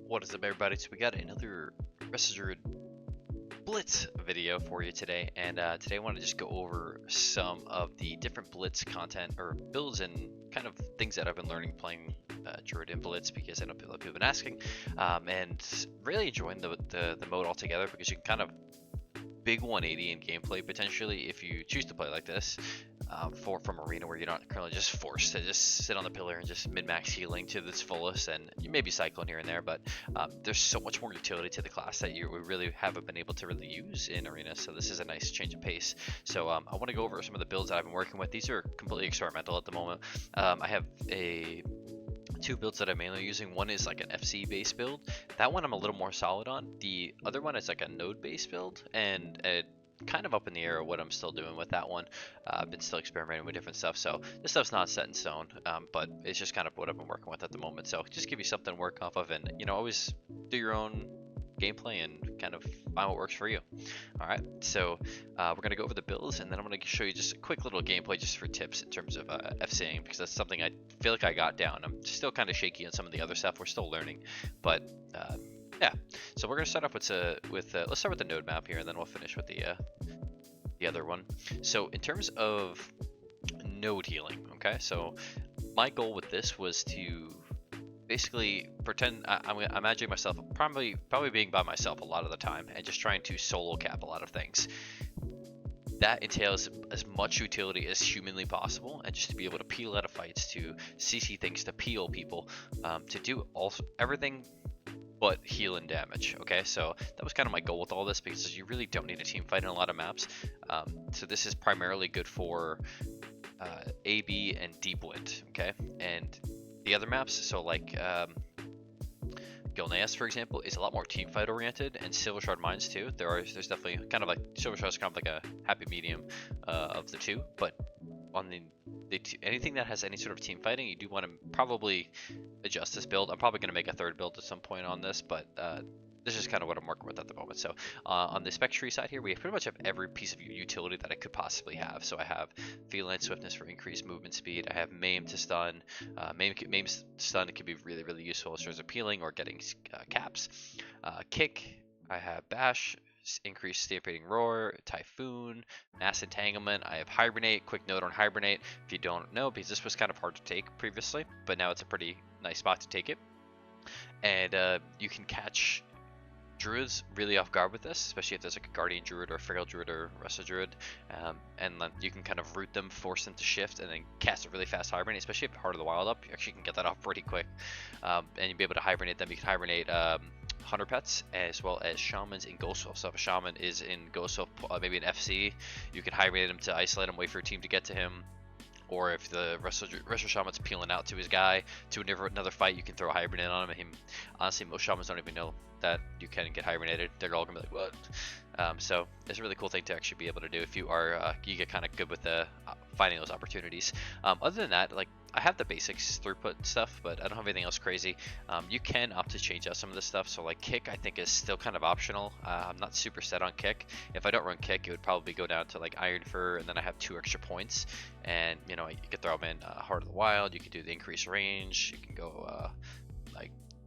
What is up, everybody? So we got another Resto Druid Blitz video for you today, and today I want to just go over some of the different Blitz content or builds and kind of things that I've been learning playing Druid in Blitz, because I know people have been asking, and really enjoying the mode altogether, because you can kind of big 180 in gameplay potentially if you choose to play like this from arena, where you're not currently just forced to just sit on the pillar and just min-max healing to its fullest, and you may be cycling here and there, but there's so much more utility to the class that we really haven't been able to really use in arena. So this is a nice change of pace. So I want to go over some of the builds that I've been working with. These are completely experimental at the moment. I have two builds that I'm mainly using. One is like an FC based build. That one I'm a little more solid on. The other one is like a node based build, and kind of up in the air what I'm still doing with that one. I've been still experimenting with different stuff, so this stuff's not set in stone, but it's just kind of what I've been working with at the moment. So just give you something to work off of, and always do your own gameplay and kind of find what works for you. All right, so we're gonna go over the builds, and then I'm gonna show you just a quick little gameplay just for tips in terms of FCing, because that's something I feel like I got down. I'm still kind of shaky on some of the other stuff. We're still learning, but yeah. So we're gonna start off with let's start with the node map here, and then we'll finish with the other one. So in terms of node healing, okay, so my goal with this was to basically pretend I'm imagining myself probably being by myself a lot of the time and just trying to solo cap a lot of things. That entails as much utility as humanly possible, and just to be able to peel out of fights, to CC things, to peel people, to do everything but heal and damage. Okay, so that was kind of my goal with all this, because you really don't need a team fight in a lot of maps. So this is primarily good for AB and Deep Wind, okay? And the other maps, so like Gilneas, for example, is a lot more team fight oriented, and Silver Shard Mines too. There's definitely kind of like Silver Shard is kind of like a happy medium of the two, but on anything that has any sort of team fighting, you do want to probably adjust this build. I'm probably going to make a third build at some point on this, but this is kind of what I'm working with at the moment. So on the spec tree side here, we pretty much have every piece of utility that I could possibly have. So I have Feline Swiftness for increased movement speed. I have Maim to stun. Maim stun can be really, really useful as far as appealing or getting caps. Kick, I have Bash, increased stampeding roar, typhoon, mass entanglement. I have hibernate. Quick note on hibernate, if you don't know, because this was kind of hard to take previously, but now it's a pretty nice spot to take it. And you can catch druids really off guard with this, especially if there's like a guardian druid or a frail druid or Resto Druid, and then you can kind of root them, force them to shift, and then cast a really fast hibernate. Especially if you have Heart of the Wild up, you actually can get that off pretty quick, and you'll be able to hibernate them. You can hibernate hunter pets as well as shamans in Ghostwolf. So if a shaman is in Ghostwolf, maybe an FC, you can hibernate him to isolate him, wait for your team to get to him. Or if the Resto Shaman's peeling out to his guy to another fight, you can throw a hibernate on him. Honestly, most shamans don't even know that you can get hibernated. They're all gonna be like, what? So it's a really cool thing to actually be able to do if you are you get kind of good with finding those opportunities. Other than that, like, I have the basics throughput stuff, but I don't have anything else crazy. You can opt to change out some of this stuff. So like kick, I think, is still kind of optional. I'm not super set on kick. If I don't run kick, it would probably go down to like Iron Fur, and then I have 2 extra points. And you could throw them in Heart of the Wild. You can do the increased range. You can go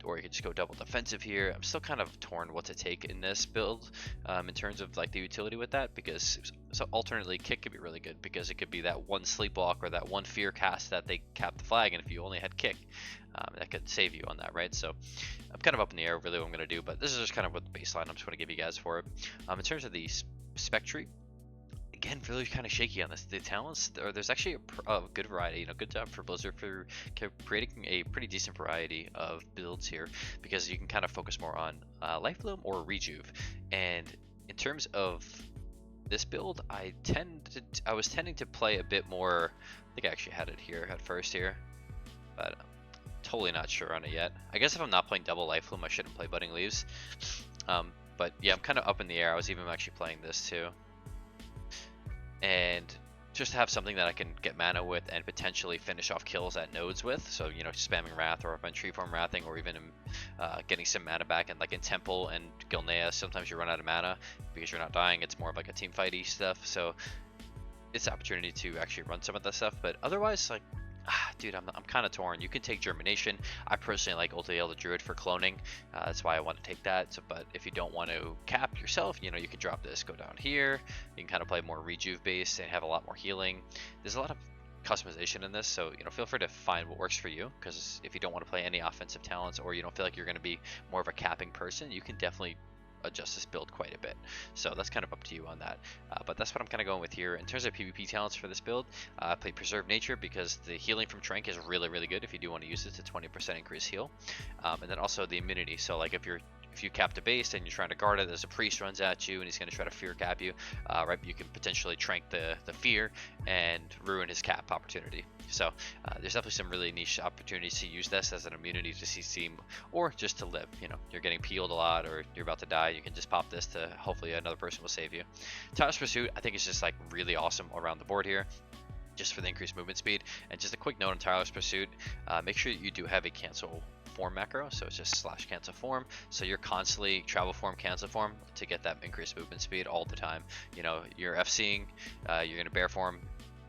or you can just go double defensive here. I'm still kind of torn what to take in this build in terms of like the utility with that, because so alternately kick could be really good, because it could be that one sleep walk or that one fear cast that they cap the flag, and if you only had kick, that could save you on that, right? So I'm kind of up in the air really what I'm going to do, but this is just kind of what the baseline I'm just going to give you guys for it. In terms of the spec tree, again, really kind of shaky on this. The talents, there's actually a good variety. Good job for Blizzard for creating a pretty decent variety of builds here, because you can kind of focus more on Life Bloom or Rejuve. And in terms of this build, I was tending to play a bit more. I think I actually had it here at first here, but I'm totally not sure on it yet. I guess if I'm not playing double Life Bloom, I shouldn't play Budding Leaves. But yeah, I'm kind of up in the air. I was even actually playing this too. And just to have something that I can get mana with and potentially finish off kills at nodes with, so spamming Wrath, or up tree form Wrathing, or even getting some mana back, and like in Temple and Gilneas, sometimes you run out of mana because you're not dying. It's more of like a team fighty stuff, so it's an opportunity to actually run some of that stuff. But otherwise, like, Dude, I'm kind of torn. You can take Germination. I personally like the Druid for cloning. That's why I want to take that. So, but if you don't want to cap yourself, you can drop this, go down here. You can kind of play more Rejuve based and have a lot more healing. There's a lot of customization in this, so feel free to find what works for you, because if you don't want to play any offensive talents, or you don't feel like you're going to be more of a capping person, you can definitely adjust this build quite a bit. So that's kind of up to you on that. But that's what I'm kind of going with here. In terms of PvP talents for this build, I play Preserve Nature because the healing from Trank is really, really good if you do want to use it to 20% increase heal. And then also the immunity. So like if you cap the base and you're trying to guard it, there's a priest runs at you and he's going to try to fear cap you, right? You can potentially trank the fear and ruin his cap opportunity. So there's definitely some really niche opportunities to use this as an immunity to CC or just to live. You're getting peeled a lot or you're about to die, you can just pop this to hopefully another person will save you. Tireless Pursuit, I think, is just like really awesome around the board here, just for the increased movement speed. And just a quick note on Tireless Pursuit, make sure you do have a cancel form macro, so it's just / cancel form, so you're constantly travel form, cancel form to get that increased movement speed all the time. You're FCing, you're gonna bear form,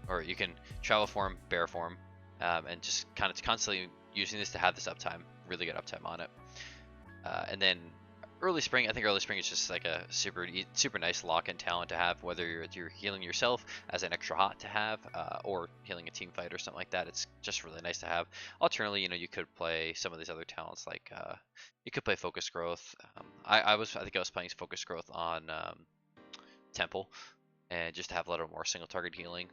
or you can travel form, bear form, and just kind of constantly using this to have this uptime, really good uptime on it. And then early spring, I think early spring is just like a super nice lock-in talent to have, whether you're healing yourself as an extra hot to have, or healing a team fight or something like that. It's just really nice to have. Alternatively, you could play some of these other talents, like you could play Focus Growth. I think I was playing Focus Growth on Temple, and just to have a little more single target healing.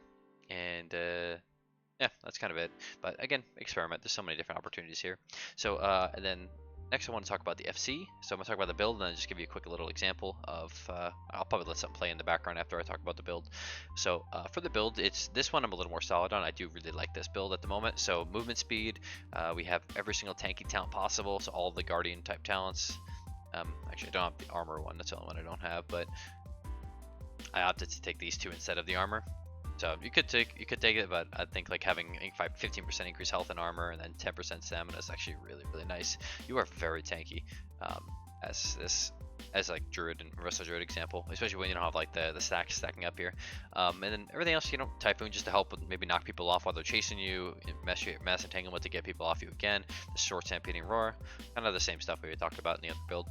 And yeah, that's kind of it. But again, experiment. There's so many different opportunities here. So and then next I want to talk about the FC. So I'm going to talk about the build and then just give you a quick little example of, I'll probably let something play in the background after I talk about the build. So for the build, it's this one I'm a little more solid on. I do really like this build at the moment. So movement speed, we have every single tanky talent possible. So all of the Guardian type talents. Actually, I don't have the armor one. That's the only one I don't have, but I opted to take these two instead of the armor. So you could take it, but I think like having 15% increased health and armor and then 10% stamina is actually really, really nice. You are very tanky as like Druid and Resto Druid example, especially when you don't have like the stacking up here. And then everything else, Typhoon just to help with maybe knock people off while they're chasing you, mass entanglement to get people off you again, the short stampeding roar, kind of the same stuff we talked about in the other build.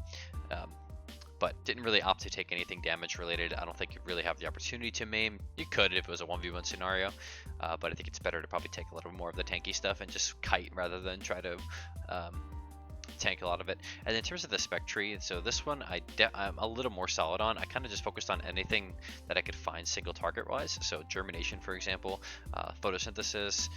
But didn't really opt to take anything damage related. I don't think you really have the opportunity to maim. You could if it was a 1v1 scenario, but I think it's better to probably take a little more of the tanky stuff and just kite rather than try to tank a lot of it. And in terms of the spec tree, so this one I'm a little more solid on. I kind of just focused on anything that I could find single target wise. So Germination, for example, Photosynthesis,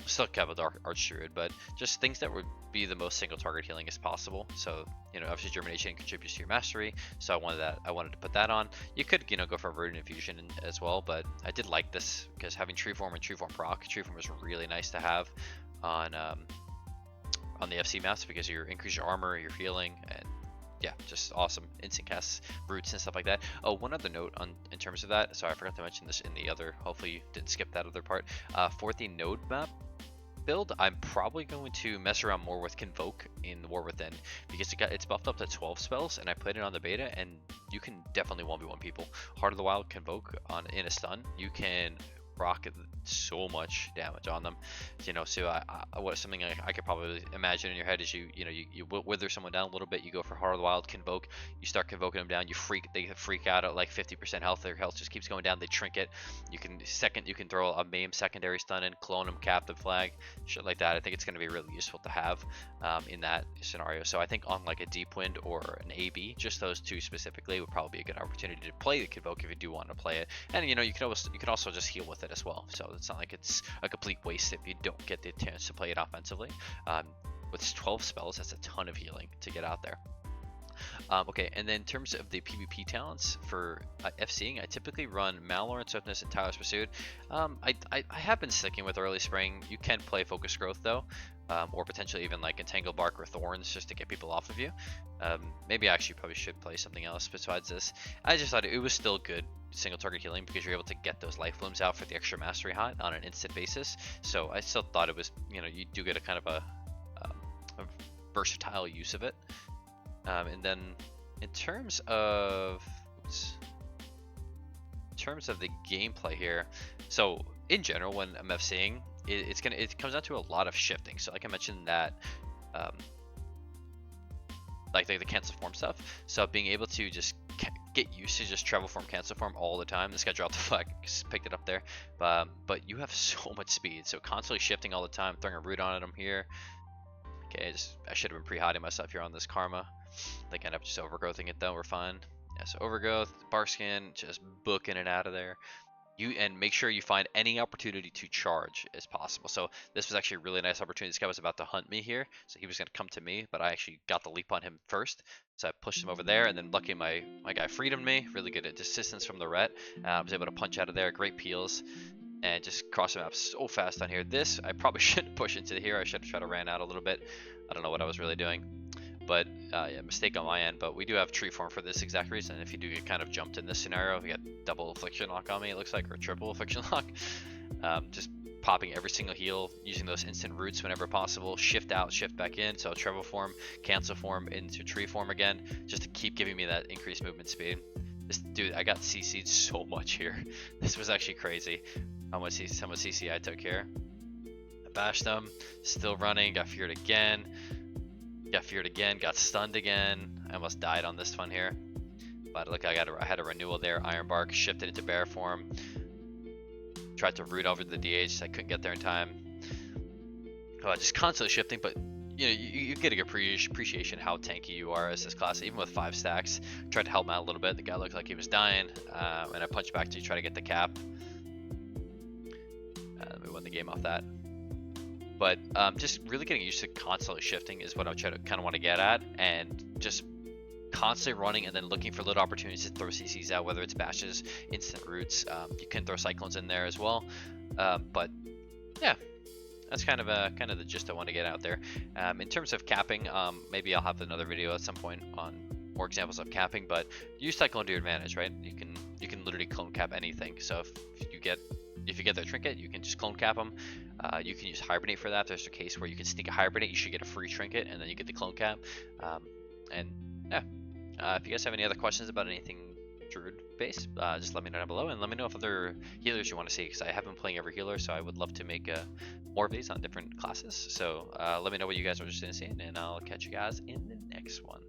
still have a Dark Archdruid, but just things that would be the most single target healing as possible. So obviously Germination contributes to your mastery, so I wanted to put that on. You could go for Verdant Infusion as well, but I did like this because having Tree Form and Tree Form proc, Tree Form is really nice to have on the FC maps because you increase your armor, your healing, and yeah, just awesome instant casts, roots and stuff like that. Oh, one other note in terms of that, sorry, I forgot to mention this in the other, hopefully you didn't skip that other part. For the node map build, I'm probably going to mess around more with Convoke in War Within because it's buffed up to 12 spells, and I played it on the beta, and you can definitely 1v1 people. Heart of the Wild Convoke in a stun, you can rock so much damage on them, so what something I could probably imagine in your head is you wither someone down a little bit, you go for Heart of the Wild Convoke, you start convoking them down, they freak out at like 50% health, their health just keeps going down, they trinket, you can throw a maim secondary stun in, clone them, captive flag, shit like that. I think it's going to be really useful to have in that scenario. So I think on like a Deep Wind or an AB, just those two specifically would probably be a good opportunity to play the Convoke if you do want to play it. And you can also just heal with it as well, so it's not like it's a complete waste if you don't get the chance to play it offensively. With 12 spells, that's a ton of healing to get out there. Okay, and then in terms of the PvP talents for FCing, I typically run Malor and Swiftness and Tireless Pursuit. I have been sticking with Early Spring. You can play Focus Growth though, or potentially even like Entangle Bark or Thorns just to get people off of you. Maybe I actually probably should play something else besides this. I just thought it was still good single target healing because you're able to get those life blooms out for the extra mastery hot on an instant basis. So I still thought it was, you do get a kind of a versatile use of it. And then in terms of the gameplay here, so in general when I'm FCing, it comes down to a lot of shifting. So like I mentioned that, um, like the cancel form stuff. So being able to just get used to just travel form, cancel form all the time. This guy dropped the flag, picked it up there. But you have so much speed, so constantly shifting all the time, throwing a root on him here. Okay, I should have been pre-hiding myself here on this Karma. I think I end up just overgrowthing it though, we're fine. Yeah, so overgrowth, Barkskin, just booking it out of there. And make sure you find any opportunity to charge as possible. So this was actually a really nice opportunity. This guy was about to hunt me here, so he was going to come to me, but I actually got the leap on him first. So I pushed him over there, and then lucky my guy freedom me. Really good at distance from the ret. I was able to punch out of there. Great peels, and just cross the map so fast on here. This I probably shouldn't push into here. I should have tried to ran out a little bit. I don't know what I was really doing. But yeah, mistake on my end. But we do have tree form for this exact reason. If you do get kind of jumped in this scenario, we got double affliction lock on me, it looks like, or triple affliction lock. Just popping every single heal, using those instant roots whenever possible. Shift out, shift back in. So travel form, cancel form into tree form again, just to keep giving me that increased movement speed. This dude, I got CC'd so much here. This was actually crazy. How much CC I took here. I bashed him, still running, got feared again. Got feared again, got stunned again. I almost died on this one here. But look, I had a renewal there. Iron Bark, shifted into bear form. Tried to root over the DH, I couldn't get there in time. Just constantly shifting, but you know, you get a good appreciation how tanky you are as this class. Even with 5 stacks, tried to help him out a little bit. The guy looked like he was dying, and I punched back to try to get the cap. We won the game off that. But just really getting used to constantly shifting is what I kind of want to get at, and just constantly running and then looking for little opportunities to throw CCs out, whether it's bashes, instant roots. You can throw cyclones in there as well. But yeah, that's kind of the gist I want to get out there. In terms of capping, maybe I'll have another video at some point on more examples of capping. But use cyclone to your advantage, right? You can literally clone cap anything. So if you get their trinket, you can just clone cap them. You can use hibernate for that. There's a case where you can sneak a hibernate, you should get a free trinket, and then you get the clone cap. And yeah, if you guys have any other questions about anything Druid based, just let me know down below, and let me know if other healers you want to see, because I have been playing every healer, so I would love to make more of these on different classes. So let me know what you guys are interested in seeing, and I'll catch you guys in the next one.